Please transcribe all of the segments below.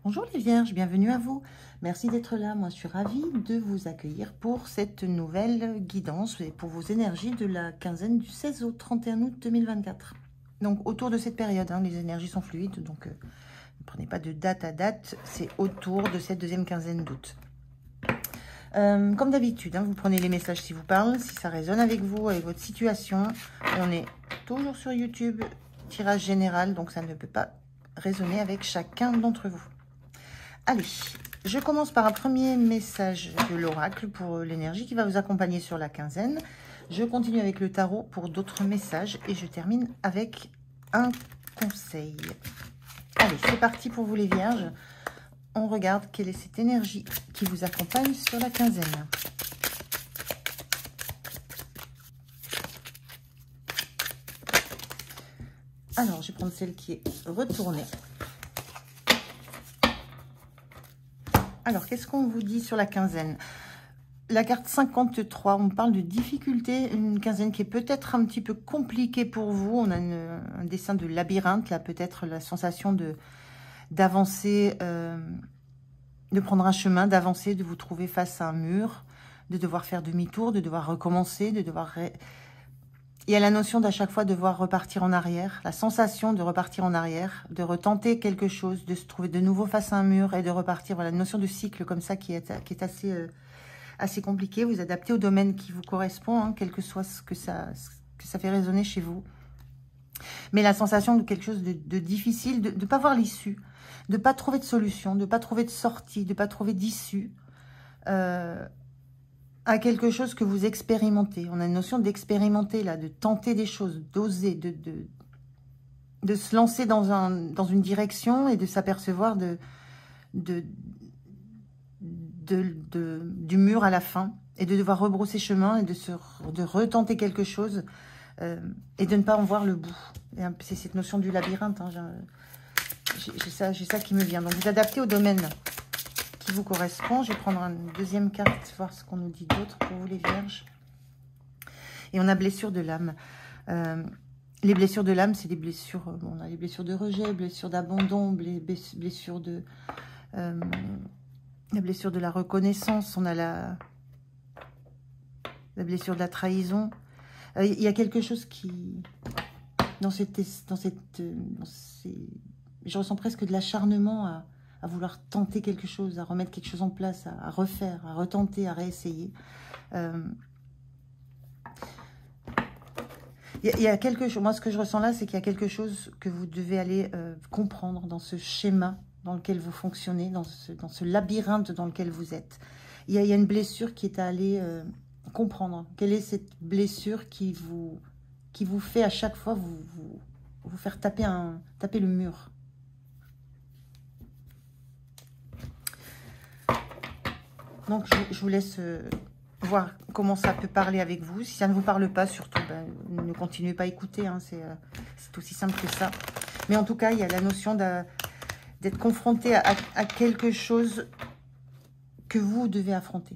Bonjour les Vierges, bienvenue à vous. Merci d'être là. Moi, je suis ravie de vous accueillir pour cette nouvelle guidance et pour vos énergies de la quinzaine du 16 au 31 août 2024. Donc, autour de cette période, les énergies sont fluides, donc ne prenez pas de date à date. C'est autour de cette deuxième quinzaine d'août. Comme d'habitude, vous prenez les messages si vous parlent, si ça résonne avec vous, avec votre situation. On est toujours sur YouTube, tirage général, donc ça ne peut pas résonner avec chacun d'entre vous. Allez, je commence par un premier message de l'oracle pour l'énergie qui va vous accompagner sur la quinzaine. Je continue avec le tarot pour d'autres messages et je termine avec un conseil. Allez, c'est parti pour vous les Vierges. On regarde quelle est cette énergie qui vous accompagne sur la quinzaine. Alors, je vais prendre celle qui est retournée. Alors, qu'est-ce qu'on vous dit sur la quinzaine? La carte 53, on parle de difficulté, une quinzaine qui est peut-être un petit peu compliquée pour vous. On a un dessin de labyrinthe, là, peut-être la sensation d'avancer, de prendre un chemin, d'avancer, de vous trouver face à un mur, de devoir faire demi-tour, de devoir recommencer, de devoir... Il y a la notion d'à chaque fois devoir repartir en arrière, la sensation de repartir en arrière, de retenter quelque chose, de se trouver de nouveau face à un mur et de repartir. Voilà, une notion de cycle comme ça qui est assez compliquée. Vous adaptez au domaine qui vous correspond, quel que soit ce que ça fait résonner chez vous. Mais la sensation de quelque chose de difficile, de ne pas voir l'issue, de ne pas trouver de solution, de ne pas trouver de sortie, de ne pas trouver d'issue à quelque chose que vous expérimentez. On a une notion d'expérimenter, là, de tenter des choses, d'oser, de se lancer dans une direction et de s'apercevoir du mur à la fin et de devoir rebrousser chemin et de retenter quelque chose et de ne pas en voir le bout. C'est cette notion du labyrinthe. J'ai ça qui me vient. Donc, vous adaptez au domaine qui vous correspond. Je vais prendre une deuxième carte, voir ce qu'on nous dit d'autre pour vous les Vierges. Et on a blessure de l'âme. Les blessures de l'âme, c'est des blessures... Bon, on a les blessures de rejet, blessures d'abandon, blessures de... la blessure de la reconnaissance, on a la blessure de la trahison. Il y a quelque chose qui... je ressens presque de l'acharnement à vouloir tenter quelque chose, à remettre quelque chose en place, à refaire, à retenter, à réessayer. Il y a quelque chose, moi ce que je ressens là, c'est qu'il y a quelque chose que vous devez aller comprendre dans ce schéma dans lequel vous fonctionnez, dans ce labyrinthe dans lequel vous êtes. Il y a une blessure qui est à aller comprendre. Quelle est cette blessure qui vous fait à chaque fois vous faire taper le mur? Donc, je vous laisse voir comment ça peut parler avec vous. Si ça ne vous parle pas, surtout, ne continuez pas à écouter. C'est aussi simple que ça. Mais en tout cas, il y a la notion d'être confronté à quelque chose que vous devez affronter.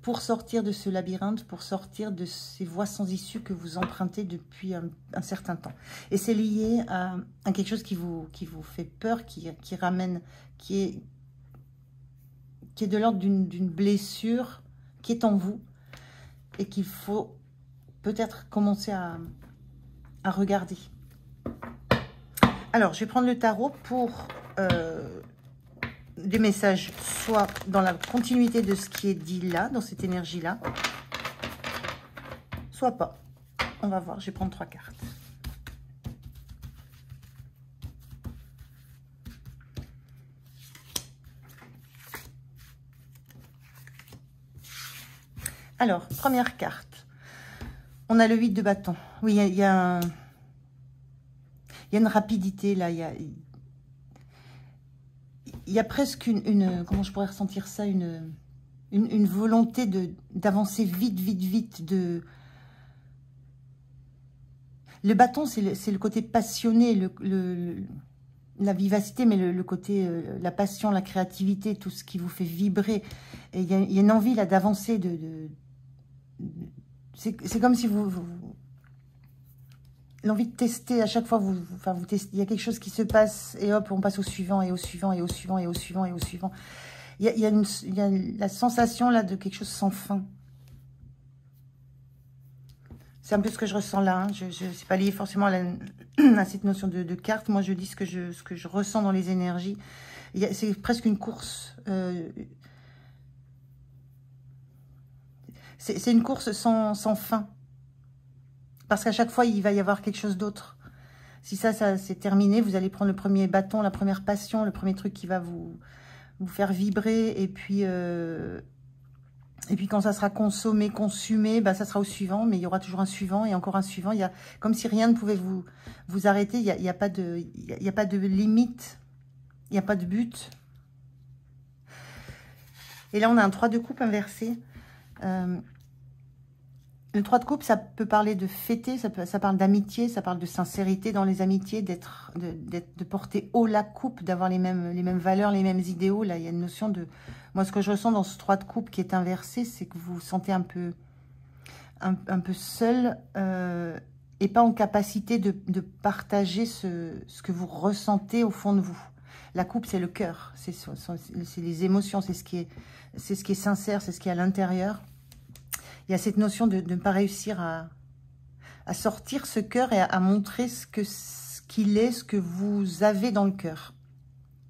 Pour sortir de ce labyrinthe, pour sortir de ces voies sans issue que vous empruntez depuis un certain temps. Et c'est lié à quelque chose qui vous fait peur, qui ramène, qui est de l'ordre d'une blessure qui est en vous et qu'il faut peut-être commencer à regarder. Alors, je vais prendre le tarot pour des messages, soit dans la continuité de ce qui est dit là, dans cette énergie-là, soit pas. On va voir, je vais prendre 3 cartes. Alors, première carte. On a le 8 de bâton. Oui, il y a une rapidité là. Il y a presque une comment je pourrais ressentir ça, une volonté d'avancer vite. Le bâton, c'est le côté passionné, la vivacité, mais le côté, la passion, la créativité, tout ce qui vous fait vibrer. Et il y a une envie là d'avancer, c'est comme si l'envie de tester à chaque fois, vous testez, il y a quelque chose qui se passe, et hop, on passe au suivant, et au suivant, et au suivant, et au suivant, et au suivant. Il y a la sensation là de quelque chose sans fin. C'est un peu ce que je ressens là. Hein. C'est pas lié forcément à cette notion de carte. Moi, je dis ce que je ressens dans les énergies. C'est presque une course. C'est une course sans fin. Parce qu'à chaque fois, il va y avoir quelque chose d'autre. Si ça c'est terminé, vous allez prendre le premier bâton, la première passion, le premier truc qui va vous faire vibrer. Et puis quand ça sera consommé, consumé, bah, ça sera au suivant. Mais il y aura toujours un suivant et encore un suivant. Il y a, comme si rien ne pouvait vous arrêter. Il n'y a pas de limite. Il n'y a pas de but. Et là, on a un 3 de coupe inversé. Le 3 de coupe, ça peut parler de fêter, ça parle d'amitié, ça parle de sincérité dans les amitiés, de porter haut la coupe, d'avoir les mêmes valeurs, les mêmes idéaux. Là, il y a une notion de... Moi, ce que je ressens dans ce 3 de coupe qui est inversé, c'est que vous vous sentez un peu seul et pas en capacité de partager ce que vous ressentez au fond de vous. La coupe, c'est le cœur, c'est les émotions, c'est ce qui est sincère, c'est ce qui est à l'intérieur. Il y a cette notion de ne pas réussir à sortir ce cœur et à montrer ce qu'il est, ce que vous avez dans le cœur.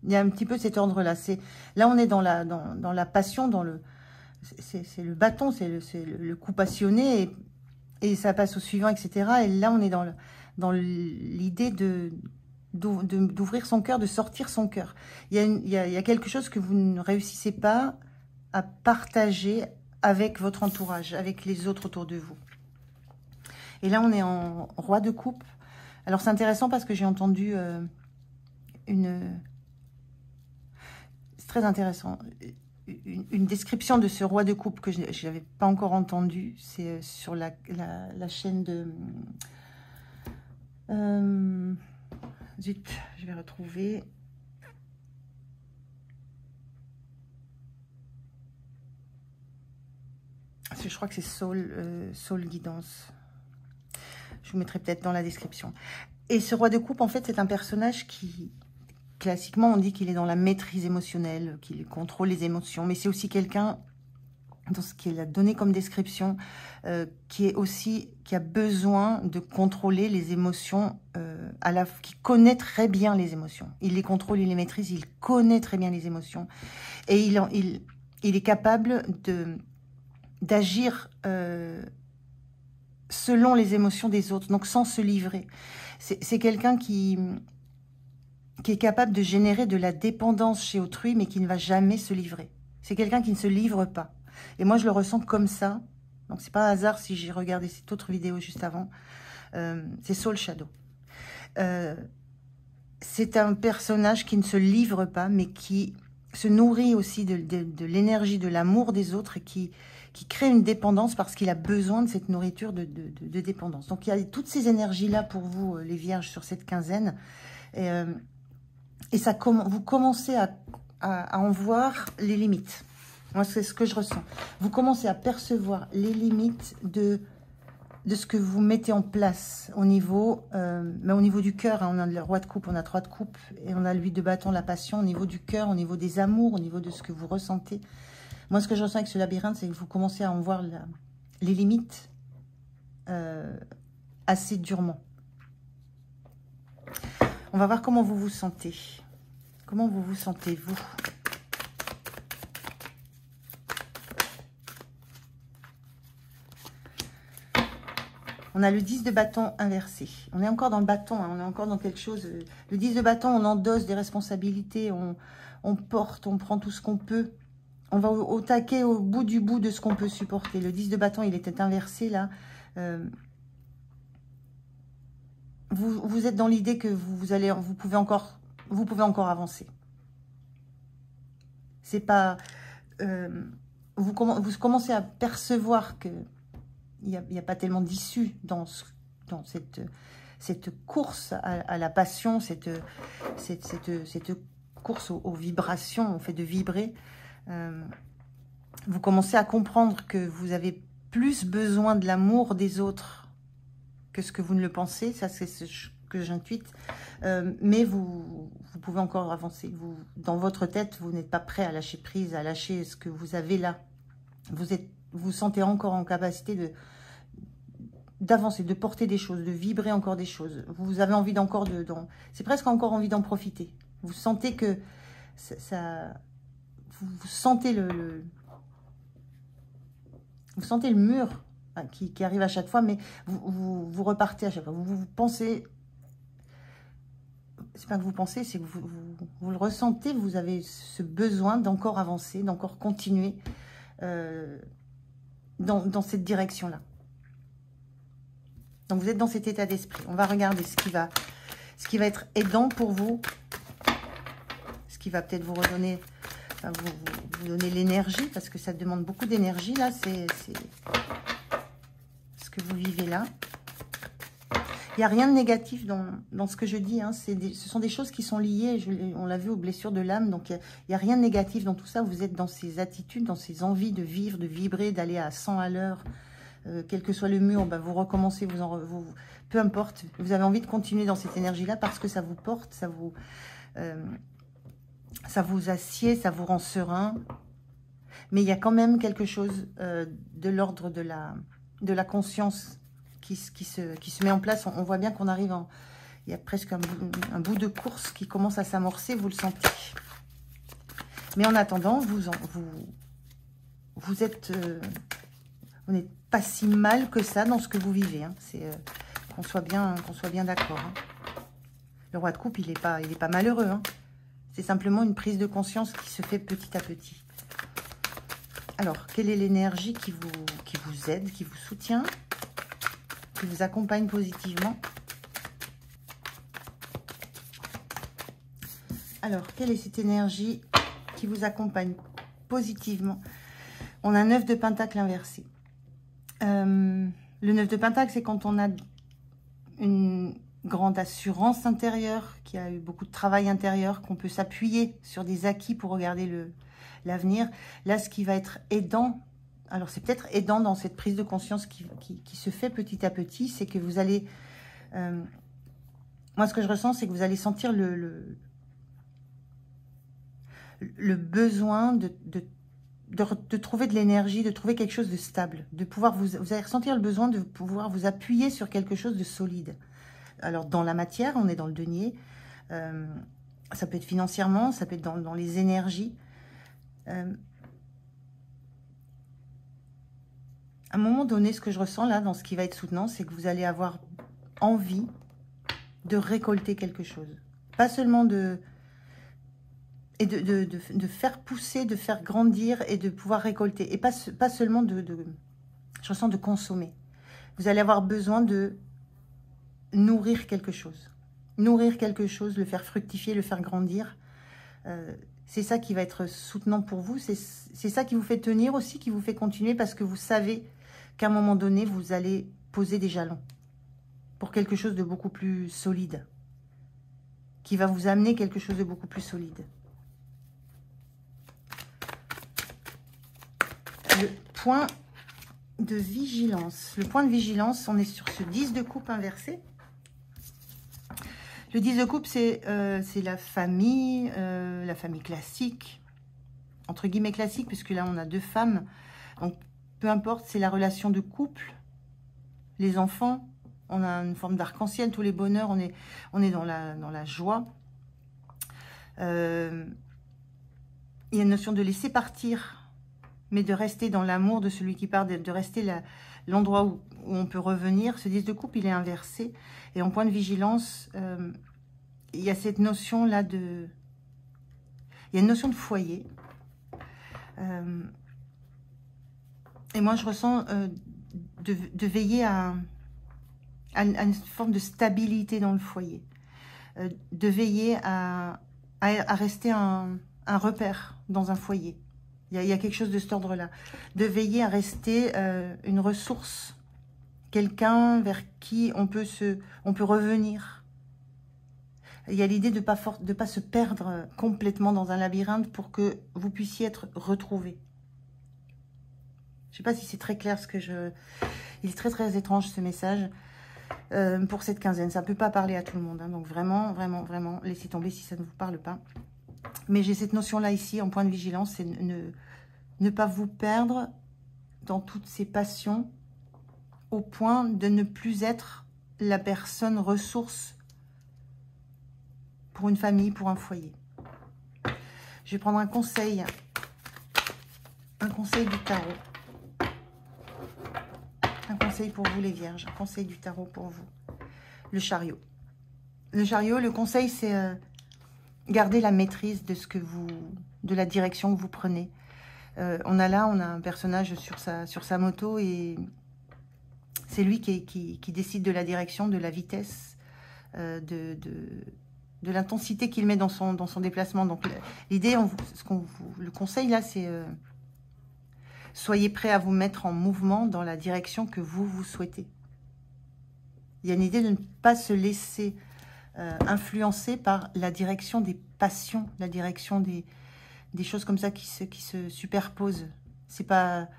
Il y a un petit peu cet ordre-là. Là, on est dans la passion, c'est le bâton, c'est le coup passionné, et ça passe au suivant, etc. Et là, on est dans l'idée d'ouvrir son cœur, de sortir son cœur. Il y a quelque chose que vous ne réussissez pas à partager avec votre entourage, avec les autres autour de vous. Et là, on est en roi de coupe. Alors, c'est intéressant parce que j'ai entendu c'est très intéressant. Une description de ce roi de coupe que je n'avais pas encore entendu. C'est sur la chaîne de... zut, je vais retrouver... Je crois que c'est Soul Guidance. Je vous mettrai peut-être dans la description. Et ce roi de coupe, en fait, c'est un personnage qui, classiquement, on dit qu'il est dans la maîtrise émotionnelle, qu'il contrôle les émotions. Mais c'est aussi quelqu'un, dans ce qu'il a donné comme description, qui a besoin de contrôler les émotions, qui connaît très bien les émotions. Il les contrôle, il les maîtrise, il connaît très bien les émotions. Et il est capable d'agir selon les émotions des autres, donc sans se livrer. C'est quelqu'un qui est capable de générer de la dépendance chez autrui, mais qui ne va jamais se livrer. C'est quelqu'un qui ne se livre pas. Et moi, je le ressens comme ça. Donc, c'est pas un hasard si j'ai regardé cette autre vidéo juste avant. C'est Soul Shadow. C'est un personnage qui ne se livre pas, mais qui se nourrit aussi de l'énergie, de l'amour des autres, et qui crée une dépendance parce qu'il a besoin de cette nourriture de dépendance. Donc, il y a toutes ces énergies-là pour vous, les vierges, sur cette quinzaine. Et vous commencez à en voir les limites. Moi, c'est ce que je ressens. Vous commencez à percevoir les limites de ce que vous mettez en place au niveau du cœur. Hein. On a le roi de coupe, on a 3 de coupe, et on a l'huile de bâton, la passion, au niveau du cœur, au niveau des amours, au niveau de ce que vous ressentez. Moi, ce que je ressens avec ce labyrinthe, c'est que vous commencez à en voir les limites assez durement. On va voir comment vous vous sentez. Comment vous vous sentez, vous? On a le 10 de bâton inversé. On est encore dans le bâton, hein, on est encore dans quelque chose. Le 10 de bâton, on endosse des responsabilités, on porte, on prend tout ce qu'on peut. On va au taquet, au bout du bout de ce qu'on peut supporter. Le 10 de bâton, il était inversé là. Vous êtes dans l'idée que vous pouvez encore avancer. C'est pas... vous commencez à percevoir que il n'y a pas tellement d'issue dans cette course à la passion, cette course aux vibrations, au fait de vibrer. Vous commencez à comprendre que vous avez plus besoin de l'amour des autres que ce que vous ne le pensez. Ça, c'est ce que j'intuite. Mais vous pouvez encore avancer. Dans votre tête, vous n'êtes pas prêt à lâcher prise, à lâcher ce que vous avez là. Vous vous sentez encore en capacité d'avancer, de porter des choses, de vibrer encore des choses. Vous avez envie d'encore c'est presque encore envie d'en profiter. Vous sentez que vous sentez vous sentez le mur qui arrive à chaque fois, mais vous repartez à chaque fois. Vous pensez, c'est pas que vous pensez, c'est que vous le ressentez, vous avez ce besoin d'encore avancer, d'encore continuer dans cette direction-là. Donc vous êtes dans cet état d'esprit. On va regarder ce qui va être aidant pour vous, ce qui va peut-être vous redonner, enfin, vous donner l'énergie, parce que ça demande beaucoup d'énergie là, c'est ce que vous vivez là. Il n'y a rien de négatif dans ce que je dis, hein. Ce sont des choses qui sont liées, on l'a vu, aux blessures de l'âme, donc il n'y a rien de négatif dans tout ça. Vous êtes dans ces attitudes, dans ces envies de vivre, de vibrer, d'aller à 100 à l'heure. Quel que soit le mur, ben vous recommencez, peu importe, vous avez envie de continuer dans cette énergie-là parce que ça vous porte, ça vous assied, ça vous rend serein. Mais il y a quand même quelque chose de l'ordre de la conscience qui se met en place. On voit bien qu'on arrive il y a presque un bout de course qui commence à s'amorcer, vous le sentez. Mais en attendant, vous n'êtes pas si mal que ça dans ce que vous vivez. Hein. C'est qu'on soit bien d'accord. Hein. Le roi de coupe, il est pas malheureux. Hein. C'est simplement une prise de conscience qui se fait petit à petit. Alors, quelle est l'énergie qui vous aide, qui vous soutient, qui vous accompagne positivement? Alors, quelle est cette énergie qui vous accompagne positivement? On a 9 de Pentacle inversé. Le 9 de Pentacle, c'est quand on a une grande assurance intérieure, qui a eu beaucoup de travail intérieur, qu'on peut s'appuyer sur des acquis pour regarder l'avenir. Là, ce qui va être aidant, alors c'est peut-être aidant dans cette prise de conscience qui se fait petit à petit, c'est que vous allez... moi, ce que je ressens, c'est que vous allez sentir le besoin de trouver de l'énergie, de trouver quelque chose de stable, de pouvoir vous allez ressentir le besoin de pouvoir vous appuyer sur quelque chose de solide. Alors, dans la matière, on est dans le denier, ça peut être financièrement, ça peut être dans les énergies. À un moment donné, ce que je ressens là, dans ce qui va être soutenant, c'est que vous allez avoir envie de récolter quelque chose. Pas seulement de faire pousser, de faire grandir et de pouvoir récolter. Et pas seulement je ressens de consommer. Vous allez avoir besoin de nourrir quelque chose. Nourrir quelque chose, le faire fructifier, le faire grandir. C'est ça qui va être soutenant pour vous. C'est ça qui vous fait tenir aussi, qui vous fait continuer, parce que vous savez qu'à un moment donné, vous allez poser des jalons pour quelque chose de beaucoup plus solide, qui va vous amener quelque chose de beaucoup plus solide. Le point de vigilance. Le point de vigilance, on est sur ce 10 de coupe inversé. Le 10 de coupe, c'est la famille classique, entre guillemets classique, puisque là, on a 2 femmes. Donc, peu importe, c'est la relation de couple, les enfants, on a une forme d'arc-en-ciel, tous les bonheurs, on est dans la joie. Il y a une notion de laisser partir, mais de rester dans l'amour de celui qui part, de rester l'endroit où on peut revenir. Ce 10 de coupe, il est inversé. Et en point de vigilance, il y a cette notion-là de... Il y a une notion de foyer. Et moi, je ressens de veiller à une forme de stabilité dans le foyer. De veiller à rester un repère dans un foyer. Il y a quelque chose de cet ordre-là. De veiller à rester une ressource. Quelqu'un vers qui on peut revenir. Il y a l'idée de ne pas se perdre complètement dans un labyrinthe pour que vous puissiez être retrouvés. Je ne sais pas si c'est très clair ce que je... Il est très très étrange ce message. pour cette quinzaine. Ça ne peut pas parler à tout le monde. Hein, donc vraiment, vraiment, vraiment, laissez tomber si ça ne vous parle pas. Mais j'ai cette notion-là ici, en point de vigilance, c'est ne pas vous perdre dans toutes ces passions au point de ne plus être la personne ressource pour une famille, pour un foyer. Je vais prendre un conseil du tarot. Un conseil pour vous les vierges, un conseil du tarot pour vous. Le chariot. Le chariot, le conseil, c'est garder la maîtrise de la direction que vous prenez. On a un personnage sur sa moto et c'est lui qui décide de la direction, de la vitesse, de l'intensité qu'il met dans son déplacement. Donc l'idée, le conseil là, c'est soyez prêts à vous mettre en mouvement dans la direction que vous souhaitez. Il y a une idée de ne pas se laisser influencer par la direction des passions, la direction des choses comme ça qui se superposent. C'est pas,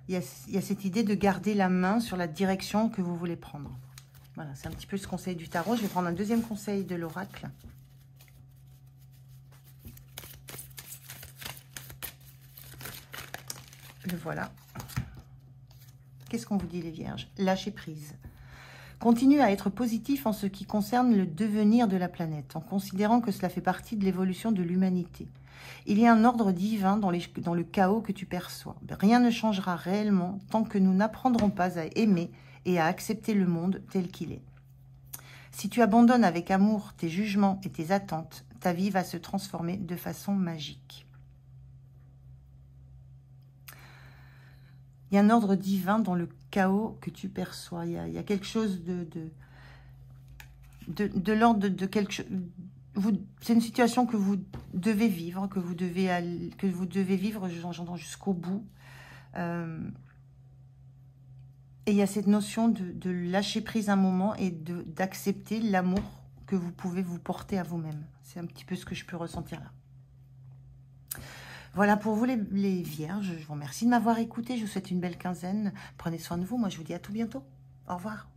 il y a cette idée de garder la main sur la direction que vous voulez prendre. Voilà, c'est un petit peu ce conseil du tarot. Je vais prendre un deuxième conseil de l'oracle. Le voilà. Qu'est-ce qu'on vous dit les vierges? Lâchez prise. Continue à être positif en ce qui concerne le devenir de la planète, en considérant que cela fait partie de l'évolution de l'humanité. Il y a un ordre divin dans le chaos que tu perçois. Rien ne changera réellement tant que nous n'apprendrons pas à aimer et à accepter le monde tel qu'il est. Si tu abandonnes avec amour tes jugements et tes attentes, ta vie va se transformer de façon magique. Il y a un ordre divin dans le chaos que tu perçois. Il y a quelque chose de l'ordre de quelque chose. C'est une situation que vous devez vivre, que vous devez vivre, j'entends jusqu'au bout. Et il y a cette notion de lâcher prise un moment et d'accepter l'amour que vous pouvez vous porter à vous-même. C'est un petit peu ce que je peux ressentir là. Voilà pour vous les vierges. Je vous remercie de m'avoir écouté. Je vous souhaite une belle quinzaine. Prenez soin de vous. Moi, je vous dis à tout bientôt. Au revoir.